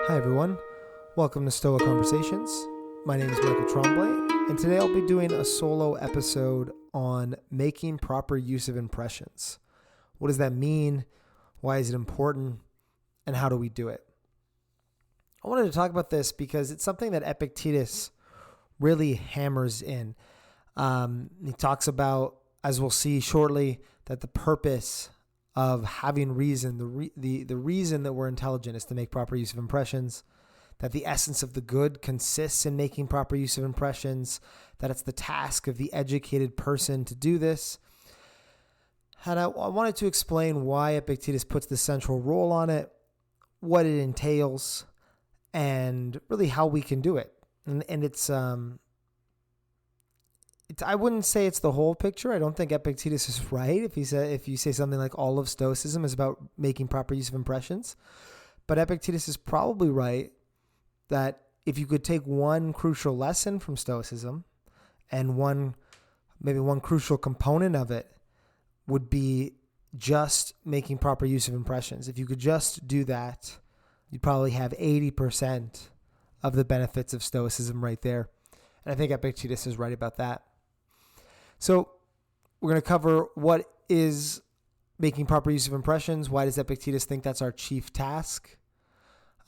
Hi everyone, welcome to Stoa Conversations. My name is Michael Tremblay, and today I'll be doing a solo episode on making proper use of impressions. What does that mean? Why is it important? And how do we do it? I wanted to talk about this because it's something that Epictetus really hammers in. He talks about, as we'll see shortly, that the purpose of having reason, the reason that we're intelligent is to make proper use of impressions, that the essence of the good consists in making proper use of impressions, that it's the task of the educated person to do this. And I wanted to explain why Epictetus puts the central role on it, what it entails, and really how we can do it. And it's I wouldn't say it's the whole picture. I don't think Epictetus is right if you say something like all of Stoicism is about making proper use of impressions. But Epictetus is probably right that if you could take one crucial lesson from Stoicism, and maybe one crucial component of it would be just making proper use of impressions. If you could just do that, you'd probably have 80% of the benefits of Stoicism right there. And I think Epictetus is right about that. So we're going to cover what is making proper use of impressions. Why does Epictetus think that's our chief task?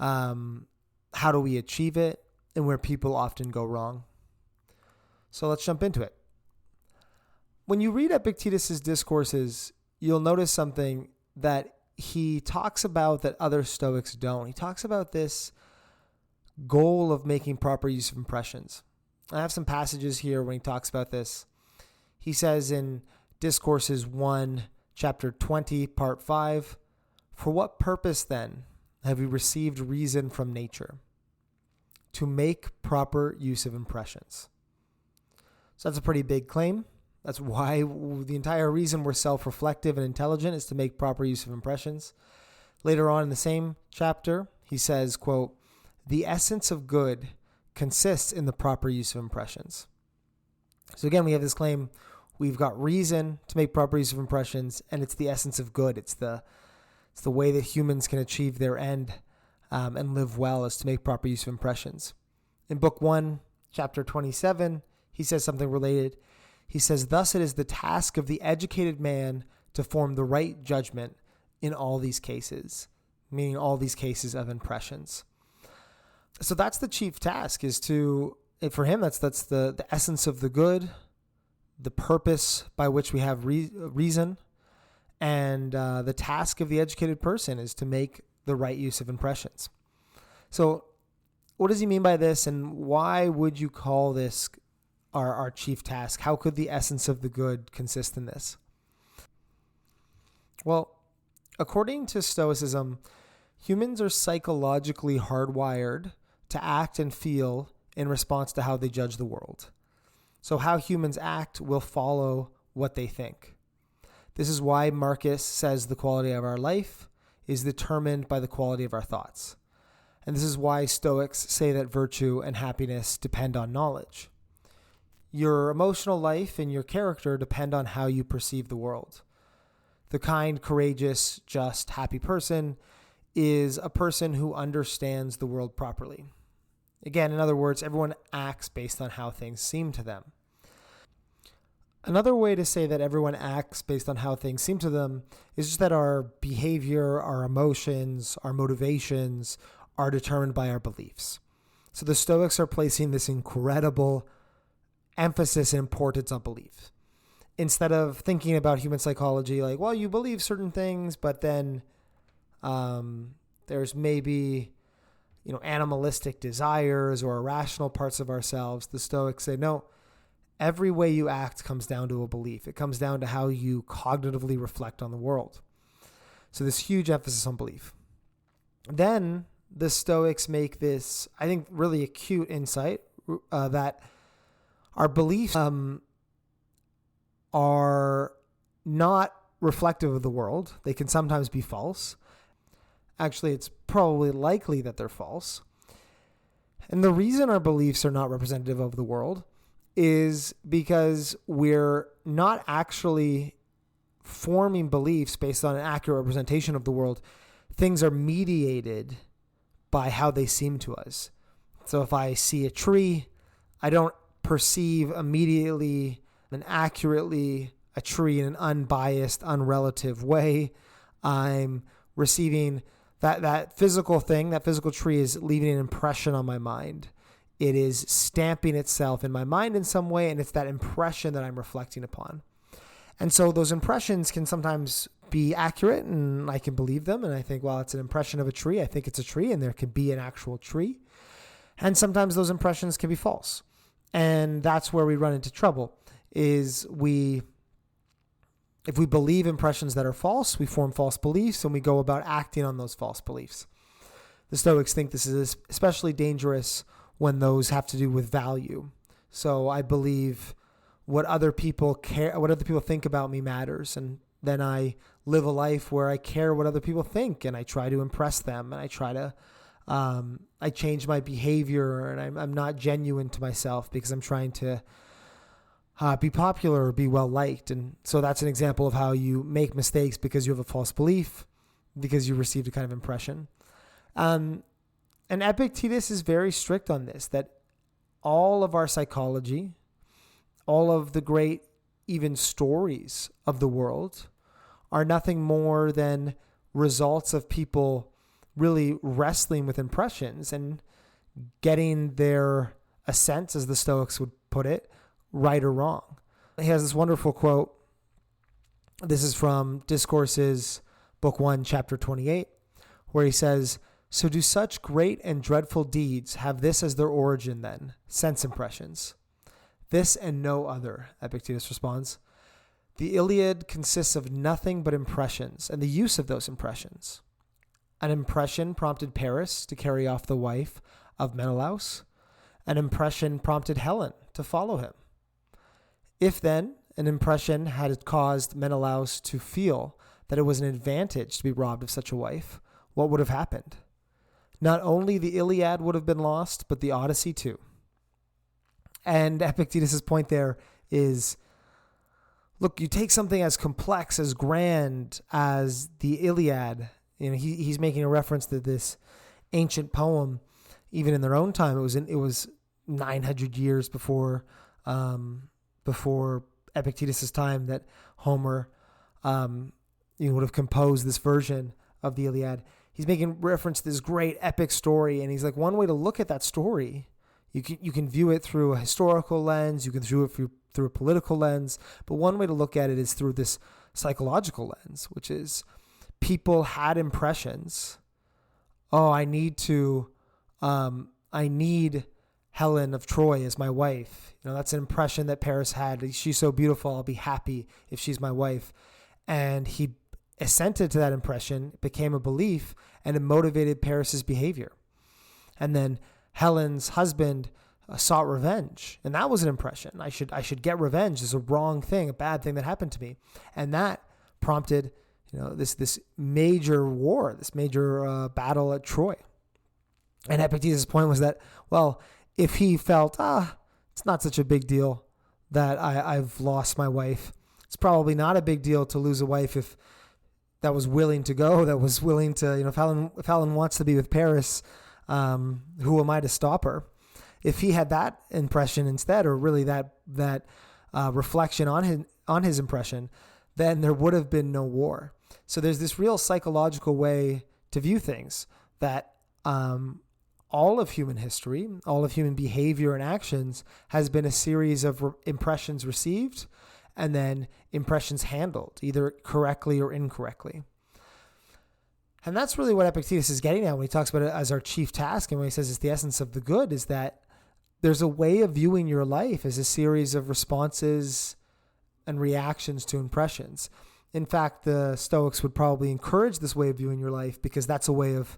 How do we achieve it? And where people often go wrong. So let's jump into it. When you read Epictetus's discourses, you'll notice something that he talks about that other Stoics don't. He talks about this goal of making proper use of impressions. I have some passages here when he talks about this. He says in Discourses 1, chapter 20, part 5, "For what purpose then have we received reason from nature? To make proper use of impressions." So that's a pretty big claim. That's why the entire reason we're self-reflective and intelligent is to make proper use of impressions. Later on in the same chapter, he says, quote, "The essence of good consists in the proper use of impressions." So again, we have this claim, we've got reason to make proper use of impressions, and it's the essence of good. It's the way that humans can achieve their end and live well is to make proper use of impressions. In book 1, chapter 27, he says something related. He says, "Thus it is the task of the educated man to form the right judgment in all these cases," meaning all these cases of impressions. So that's the chief task, for him, that's the essence of the good, the purpose by which we have reason, and the task of the educated person is to make the right use of impressions. So what does he mean by this, and why would you call this our chief task? How could the essence of the good consist in this? Well, according to Stoicism, humans are psychologically hardwired to act and feel in response to how they judge the world. So how humans act will follow what they think. This is why Marcus says the quality of our life is determined by the quality of our thoughts. And this is why Stoics say that virtue and happiness depend on knowledge. Your emotional life and your character depend on how you perceive the world. The kind, courageous, just, happy person is a person who understands the world properly. Again, in other words, everyone acts based on how things seem to them. Another way to say that everyone acts based on how things seem to them is just that our behavior, our emotions, our motivations are determined by our beliefs. So the Stoics are placing this incredible emphasis and importance on belief. Instead of thinking about human psychology like, well, you believe certain things, but then there's maybe animalistic desires or irrational parts of ourselves, the Stoics say, no, every way you act comes down to a belief. It comes down to how you cognitively reflect on the world. So this huge emphasis on belief. Then the Stoics make this, I think, really acute insight that our beliefs are not reflective of the world. They can sometimes be false. Actually, it's probably likely that they're false. And the reason our beliefs are not representative of the world is because we're not actually forming beliefs based on an accurate representation of the world. Things are mediated by how they seem to us. So if I see a tree, I don't perceive immediately and accurately a tree in an unbiased, unrelative way. I'm receiving that physical thing, that physical tree is leaving an impression on my mind. It is stamping itself in my mind in some way, and it's that impression that I'm reflecting upon. And so those impressions can sometimes be accurate, and I can believe them, and I think, well, it's an impression of a tree. I think it's a tree, and there could be an actual tree. And sometimes those impressions can be false. And that's where we run into trouble, is if we believe impressions that are false, we form false beliefs, and we go about acting on those false beliefs. The Stoics think this is especially dangerous when those have to do with value. So I believe what other people think about me matters, and then I live a life where I care what other people think, and I try to impress them, and I try to I change my behavior, and I'm not genuine to myself because I'm trying to be popular or be well liked. And so that's an example of how you make mistakes because you have a false belief, because you received a kind of impression. And Epictetus is very strict on this, that all of our psychology, all of the great even stories of the world are nothing more than results of people really wrestling with impressions and getting their assents, as the Stoics would put it, right or wrong. He has this wonderful quote. This is from Discourses, Book 1, Chapter 28, where he says, "So do such great and dreadful deeds have this as their origin then, sense impressions? This and no other," Epictetus responds. "The Iliad consists of nothing but impressions and the use of those impressions. An impression prompted Paris to carry off the wife of Menelaus. An impression prompted Helen to follow him. If then an impression had caused Menelaus to feel that it was an advantage to be robbed of such a wife, what would have happened? Not only the Iliad would have been lost, but the Odyssey too." And Epictetus' point there is, look, you take something as complex, as grand as the Iliad. He's making a reference to this ancient poem. Even in their own time, it was 900 years before Epictetus' time that Homer would have composed this version of the Iliad. He's making reference to this great epic story, and he's like, one way to look at that story, you can view it through a historical lens, you can view it through a political lens, but one way to look at it is through this psychological lens, which is people had impressions. Oh, I need Helen of Troy as my wife. That's an impression that Paris had. She's so beautiful, I'll be happy if she's my wife. And he assented to that impression, it became a belief, and it motivated Paris's behavior. And then Helen's husband sought revenge, and that was an impression. I should get revenge. It's a wrong thing, a bad thing that happened to me. And that prompted this major war, this major battle at Troy. And Epictetus' point was that, well, if he felt, it's not such a big deal that I've lost my wife, it's probably not a big deal to lose a wife if that was willing to go, that was willing to, if Helen wants to be with Paris, who am I to stop her? If he had that impression instead, or really that reflection on his impression, then there would have been no war. So there's this real psychological way to view things, that all of human history, all of human behavior and actions has been a series of impressions received and then impressions handled, either correctly or incorrectly. And that's really what Epictetus is getting at when he talks about it as our chief task, and when he says it's the essence of the good, is that there's a way of viewing your life as a series of responses and reactions to impressions. In fact, the Stoics would probably encourage this way of viewing your life, because that's a way of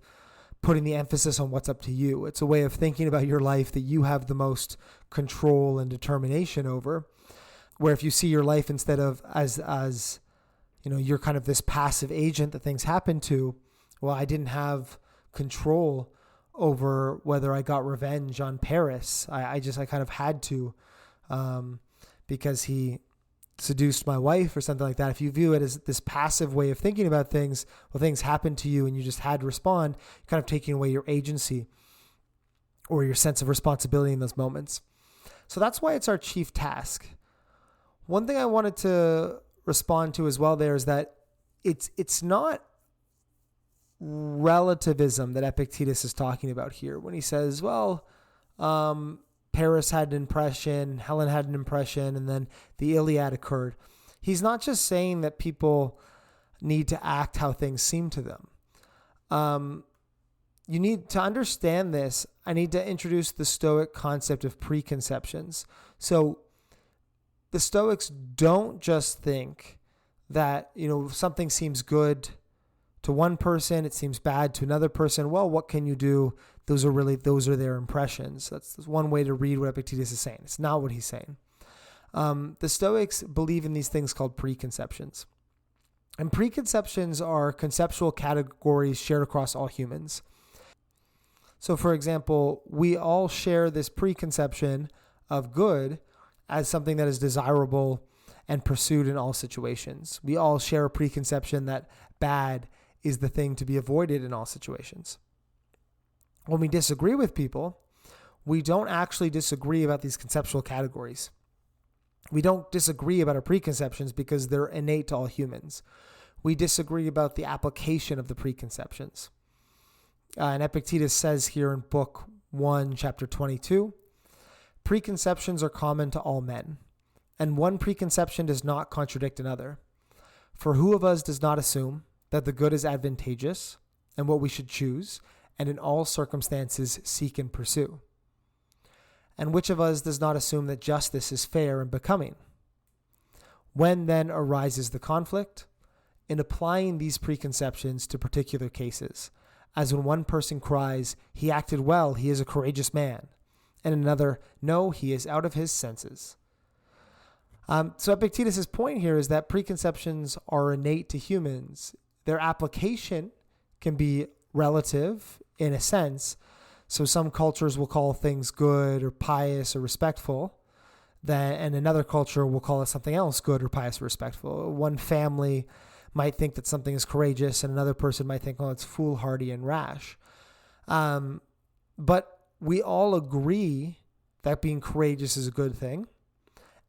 putting the emphasis on what's up to you. It's a way of thinking about your life that you have the most control and determination over, where if you see your life instead of as you're kind of this passive agent that things happen to, well, I didn't have control over whether I got revenge on Paris. I kind of had to, because he seduced my wife or something like that, if you view it as this passive way of thinking about things, well, things happen to you and you just had to respond, you're kind of taking away your agency or your sense of responsibility in those moments. So that's why it's our chief task. One thing I wanted to respond to as well there is that it's not relativism that Epictetus is talking about here when he says, well, Paris had an impression, Helen had an impression, and then the Iliad occurred. He's not just saying that people need to act how things seem to them. You need to understand this. I need to introduce the Stoic concept of preconceptions. So the Stoics don't just think that, something seems good to one person, it seems bad to another person. Well, what can you do? Those are their impressions. That's one way to read what Epictetus is saying. It's not what he's saying. The Stoics believe in these things called preconceptions. And preconceptions are conceptual categories shared across all humans. So, for example, we all share this preconception of good as something that is desirable and pursued in all situations. We all share a preconception that bad is the thing to be avoided in all situations. When we disagree with people, we don't actually disagree about these conceptual categories. We don't disagree about our preconceptions because they're innate to all humans. We disagree about the application of the preconceptions. And Epictetus says here in Book 1, Chapter 22, preconceptions are common to all men, and one preconception does not contradict another. For who of us does not assume that the good is advantageous and what we should choose, and in all circumstances seek and pursue? And which of us does not assume that justice is fair and becoming? When then arises the conflict? In applying these preconceptions to particular cases, as when one person cries, "He acted well, he is a courageous man," and another, "No, he is out of his senses." So Epictetus' point here is that preconceptions are innate to humans. Their application can be relative in a sense. So some cultures will call things good or pious or respectful, and another culture will call it something else, good or pious or respectful. One family might think that something is courageous, and another person might think, oh, it's foolhardy and rash. But we all agree that being courageous is a good thing.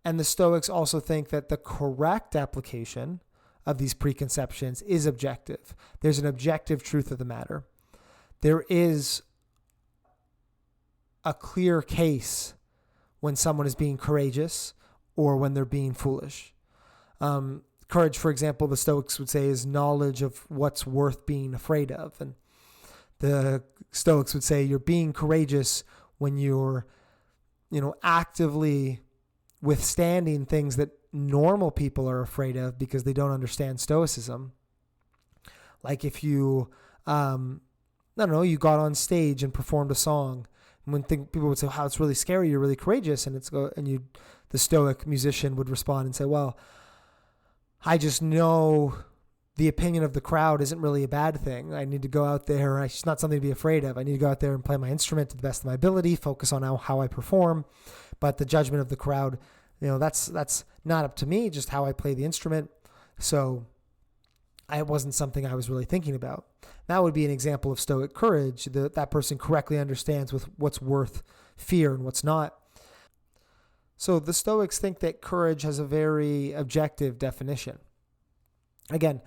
And the Stoics also think that the correct application of these preconceptions is objective. There's an objective truth of the matter. There is a clear case when someone is being courageous or when they're being foolish. Courage, for example, the Stoics would say is knowledge of what's worth being afraid of. And the Stoics would say you're being courageous when you're, actively withstanding things that normal people are afraid of because they don't understand Stoicism. Like if you, you got on stage and performed a song, and when people would say, "Wow, it's really scary. You're really courageous," the Stoic musician would respond and say, "Well, I just know the opinion of the crowd isn't really a bad thing. I need to go out there. It's not something to be afraid of. I need to go out there and play my instrument to the best of my ability, focus on how I perform. But the judgment of the crowd, that's not up to me, just how I play the instrument. So it wasn't something I was really thinking about." That would be an example of Stoic courage. That person correctly understands with what's worth fear and what's not. So the Stoics think that courage has a very objective definition. Again,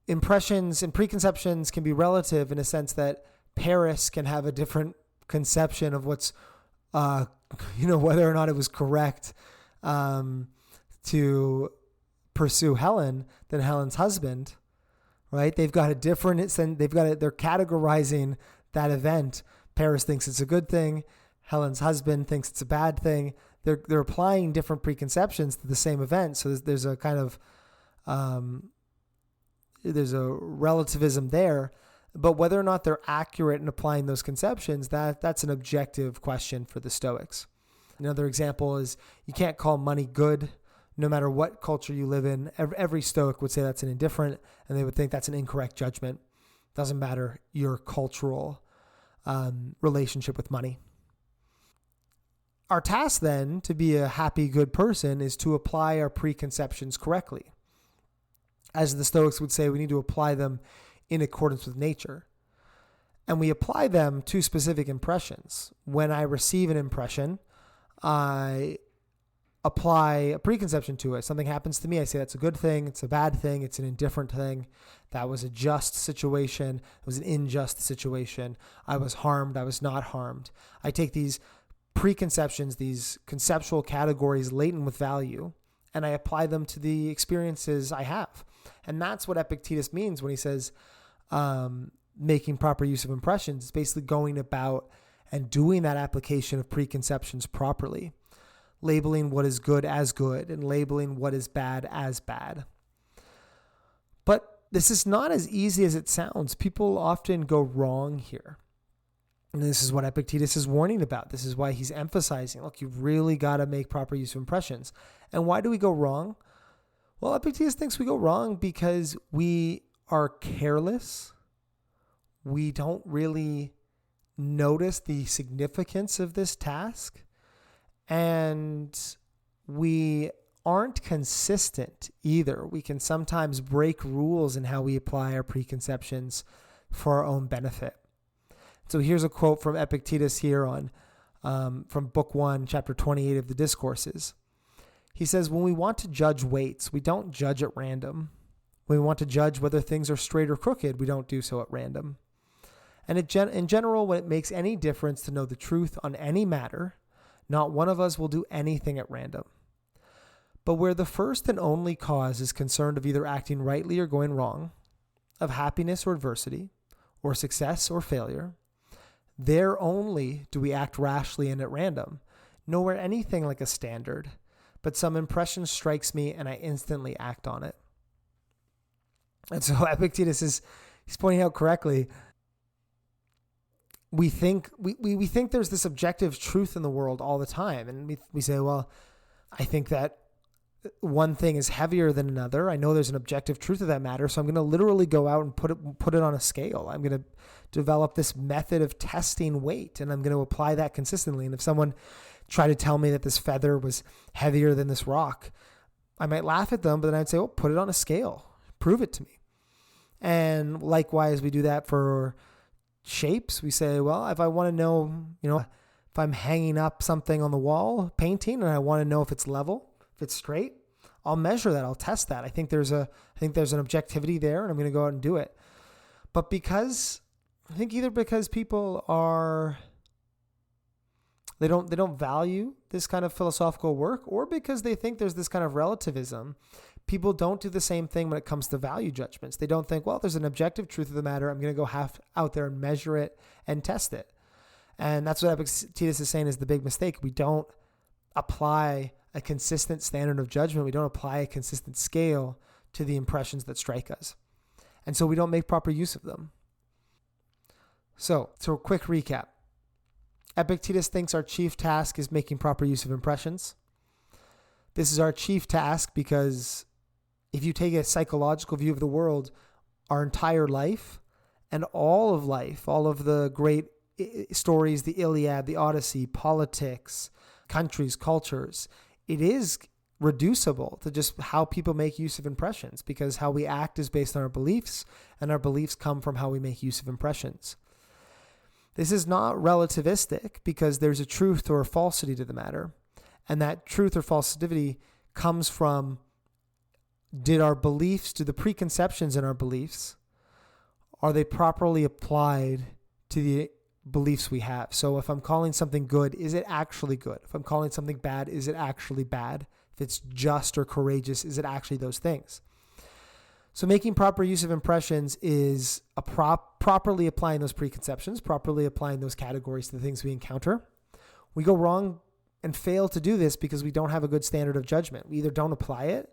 impressions and preconceptions can be relative in a sense that Paris can have a different conception of what's, whether or not it was correct to pursue Helen than Helen's husband, right? They're categorizing that event. Paris thinks it's a good thing. Helen's husband thinks it's a bad thing. They're applying different preconceptions to the same event. So there's a kind of, there's a relativism there, but whether or not they're accurate in applying those conceptions, that's an objective question for the Stoics. Another example is you can't call money good no matter what culture you live in. Every Stoic would say that's an indifferent, and they would think that's an incorrect judgment. Doesn't matter your cultural relationship with money. Our task then to be a happy, good person is to apply our preconceptions correctly. As the Stoics would say, we need to apply them in accordance with nature. And we apply them to specific impressions. When I receive an impression, I apply a preconception to it. Something happens to me, I say that's a good thing, it's a bad thing, it's an indifferent thing. That was a just situation, it was an unjust situation. I was harmed, I was not harmed. I take these preconceptions, these conceptual categories laden with value, and I apply them to the experiences I have. And that's what Epictetus means when he says making proper use of impressions. It's basically going about and doing that application of preconceptions properly, labeling what is good as good and labeling what is bad as bad. But this is not as easy as it sounds. People often go wrong here. And this is what Epictetus is warning about. This is why he's emphasizing, look, you've really got to make proper use of impressions. And why do we go wrong? Well, Epictetus thinks we go wrong because we are careless. We don't really notice the significance of this task. And we aren't consistent either. We can sometimes break rules in how we apply our preconceptions for our own benefit. So here's a quote from Epictetus here on from Book 1, Chapter 28 of the Discourses. He says, when we want to judge weights, we don't judge at random. When we want to judge whether things are straight or crooked, we don't do so at random. And in general, when it makes any difference to know the truth on any matter, not one of us will do anything at random. But where the first and only cause is concerned of either acting rightly or going wrong, of happiness or adversity, or success or failure, there only do we act rashly and at random, nowhere anything like a standard, but some impression strikes me and I instantly act on it. And so Epictetus he's pointing out correctly, we think there's this objective truth in the world all the time. And we say, well, I think that one thing is heavier than another. I know there's an objective truth of that matter. So I'm going to literally go out and put it on a scale. I'm going to develop this method of testing weight and I'm going to apply that consistently. And if someone tried to tell me that this feather was heavier than this rock, I might laugh at them, but then I'd say, oh, put it on a scale, prove it to me. And likewise, we do that for shapes. We say, well, if I want to know, if I'm hanging up something on the wall, painting, and I want to know if it's level, if it's straight, I'll measure that. I'll test that. I think there's an objectivity there, and I'm going to go out and do it. But because people are, they don't value this kind of philosophical work, or because they think there's this kind of relativism, people don't do the same thing when it comes to value judgments. They don't think, well, there's an objective truth of the matter. I'm going to go out there and measure it and test it. And that's what Epictetus is saying is the big mistake. We don't apply a consistent standard of judgment. We don't apply a consistent scale to the impressions that strike us. And so we don't make proper use of them. So a quick recap. Epictetus thinks our chief task is making proper use of impressions. This is our chief task because if you take a psychological view of the world, our entire life and all of life, all of the great stories, the Iliad, the Odyssey, politics, countries, cultures, it is reducible to just how people make use of impressions, because how we act is based on our beliefs, and our beliefs come from how we make use of impressions. This is not relativistic because there's a truth or a falsity to the matter. And that truth or falsity comes from, do the preconceptions in our beliefs, are they properly applied to the beliefs we have? So if I'm calling something good, is it actually good? If I'm calling something bad, is it actually bad? If it's just or courageous, is it actually those things? So making proper use of impressions is properly applying those preconceptions, properly applying those categories to the things we encounter. We go wrong and fail to do this because we don't have a good standard of judgment. We either don't apply it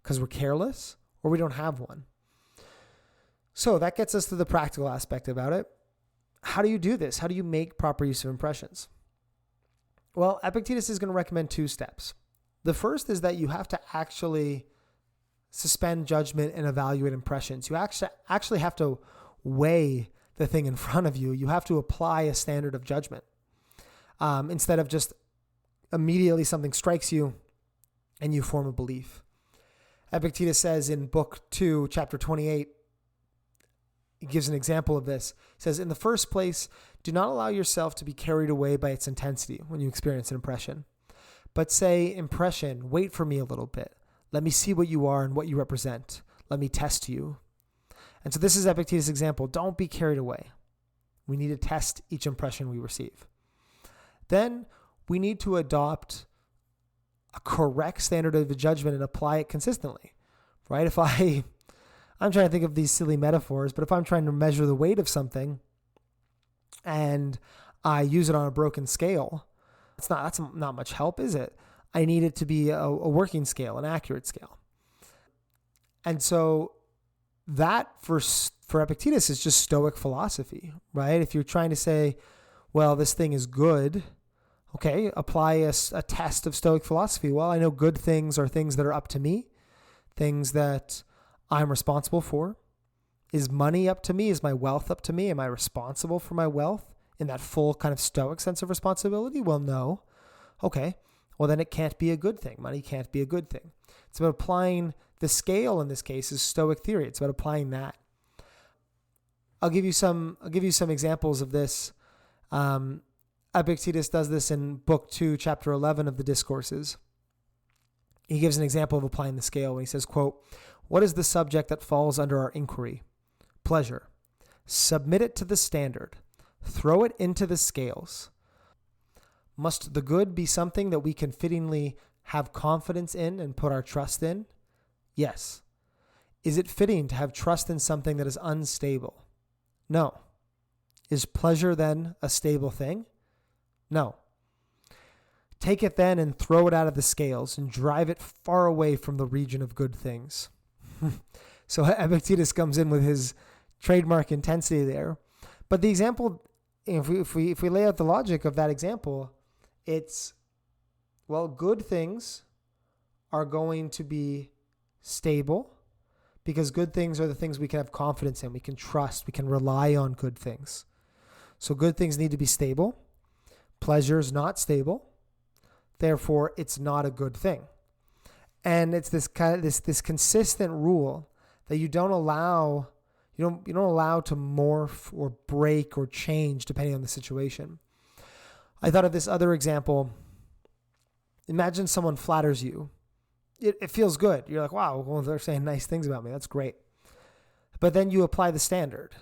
because we're careless, or we don't have one. So that gets us to the practical aspect about it. How do you do this? How do you make proper use of impressions? Well, Epictetus is going to recommend 2 steps. The first is that you have to actually suspend judgment and evaluate impressions. You actually have to weigh the thing in front of you. You have to apply a standard of judgment instead of just immediately something strikes you and you form a belief. Epictetus says in Book 2, Chapter 28, he gives an example of this. He says, in the first place, do not allow yourself to be carried away by its intensity when you experience an impression. But say, impression, wait for me a little bit. Let me see what you are and what you represent. Let me test you. And so this is Epictetus' example. Don't be carried away. We need to test each impression we receive. Then we need to adopt a correct standard of judgment and apply it consistently, right? I'm trying to think of these silly metaphors, but if I'm trying to measure the weight of something and I use it on a broken scale, that's not much help, is it? I need it to be a working scale, an accurate scale. And so that for Epictetus is just Stoic philosophy, right? If you're trying to say, well, this thing is good, okay, apply a test of Stoic philosophy. Well, I know good things are things that are up to me, things that I'm responsible for. Is money up to me? Is my wealth up to me? Am I responsible for my wealth in that full kind of Stoic sense of responsibility? Well, no. Okay, well, then it can't be a good thing. Money can't be a good thing. It's about applying the scale in this case is Stoic theory. It's about applying that. I'll give you some examples of this. Epictetus does this in Book 2, Chapter 11 of the Discourses. He gives an example of applying the scale when he says, quote, what is the subject that falls under our inquiry? Pleasure. Submit it to the standard. Throw it into the scales. Must the good be something that we can fittingly have confidence in and put our trust in? Yes. Is it fitting to have trust in something that is unstable? No. Is pleasure then a stable thing? No. Take it then and throw it out of the scales and drive it far away from the region of good things. So Epictetus comes in with his trademark intensity there. But the example, if we lay out the logic of that example, it's, well, good things are going to be stable because good things are the things we can have confidence in. We can trust. We can rely on good things. So good things need to be stable. Pleasure is not stable. Therefore, it's not a good thing. And it's this kind of this consistent rule that you don't allow to morph or break or change depending on the situation. I thought of this other example. Imagine someone flatters you. It feels good. You're like, wow, well, they're saying nice things about me. That's great. But then you apply the standard.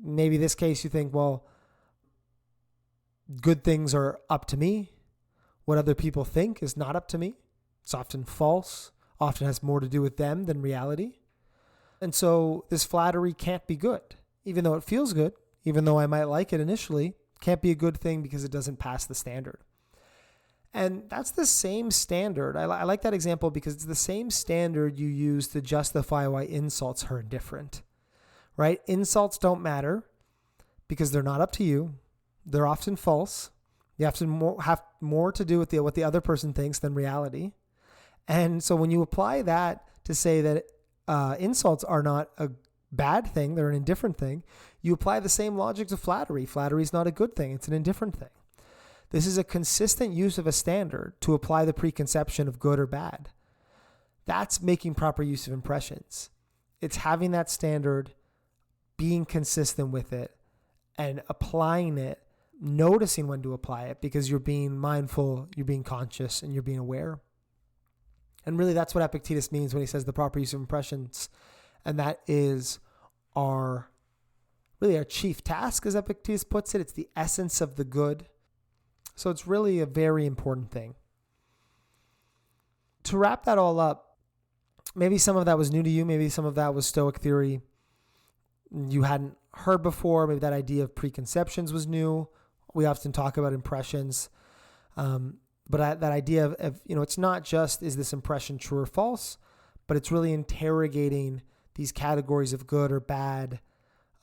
Maybe this case you think, well, good things are up to me. What other people think is not up to me. It's often false, often has more to do with them than reality. And so this flattery can't be good. Even though it feels good, even though I might like it initially, can't be a good thing because it doesn't pass the standard. And that's the same standard. I like that example because it's the same standard you use to justify why insults are indifferent, right? Insults don't matter because they're not up to you. They're often false. You have more to do with what the other person thinks than reality. And so when you apply that to say that insults are not a bad thing, they're an indifferent thing, you apply the same logic to flattery. Flattery is not a good thing. It's an indifferent thing. This is a consistent use of a standard to apply the preconception of good or bad. That's making proper use of impressions. It's having that standard, being consistent with it, and applying it, noticing when to apply it because you're being mindful, you're being conscious, and you're being aware. And really that's what Epictetus means when he says the proper use of impressions. And that is our chief task, as Epictetus puts it. It's the essence of the good. So it's really a very important thing. To wrap that all up, maybe some of that was new to you. Maybe some of that was Stoic theory you hadn't heard before. Maybe that idea of preconceptions was new. We often talk about impressions. But that idea of, it's not just, is this impression true or false, but it's really interrogating these categories of good or bad,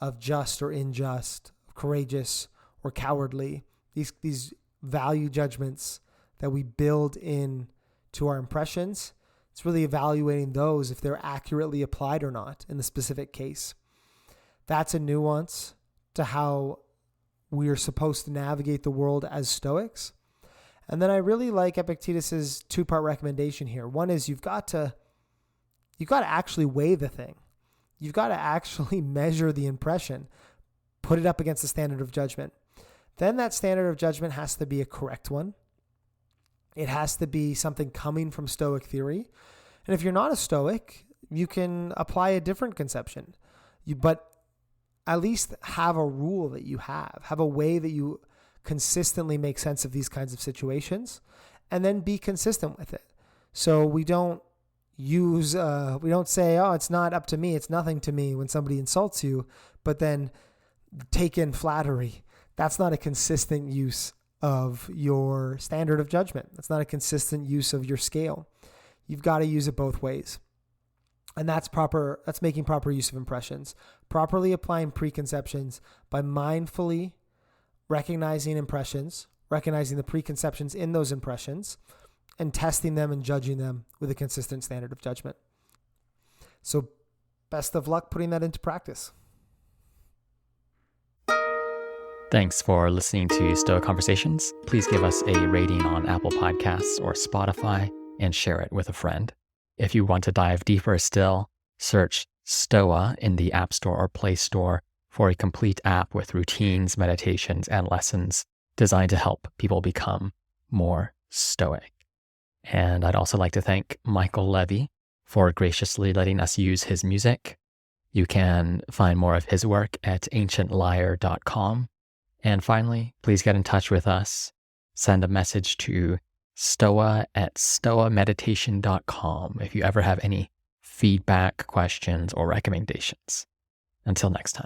of just or unjust, of courageous or cowardly, these value judgments that we build in to our impressions. It's really evaluating those if they're accurately applied or not in the specific case. That's a nuance to how we are supposed to navigate the world as Stoics. And then I really like Epictetus's 2-part recommendation here. One is you've got to actually weigh the thing. You've got to actually measure the impression, put it up against the standard of judgment. Then that standard of judgment has to be a correct one. It has to be something coming from Stoic theory. And if you're not a Stoic, you can apply a different conception. But at least have a rule that you have a way that you consistently make sense of these kinds of situations, and then be consistent with it. So we don't say, oh, it's not up to me, it's nothing to me when somebody insults you, but then take in flattery. That's not a consistent use of your standard of judgment. That's not a consistent use of your scale. You've got to use it both ways. And that's making proper use of impressions, properly applying preconceptions by mindfully recognizing impressions, recognizing the preconceptions in those impressions, and testing them and judging them with a consistent standard of judgment. So best of luck putting that into practice. Thanks for listening to Stoa Conversations. Please give us a rating on Apple Podcasts or Spotify and share it with a friend. If you want to dive deeper still, search Stoa in the App Store or Play Store for a complete app with routines, meditations, and lessons designed to help people become more stoic. And I'd also like to thank Michael Levy for graciously letting us use his music. You can find more of his work at ancientlyre.com. And finally, please get in touch with us. Send a message to stoa@stoameditation.com if you ever have any feedback, questions, or recommendations. Until next time.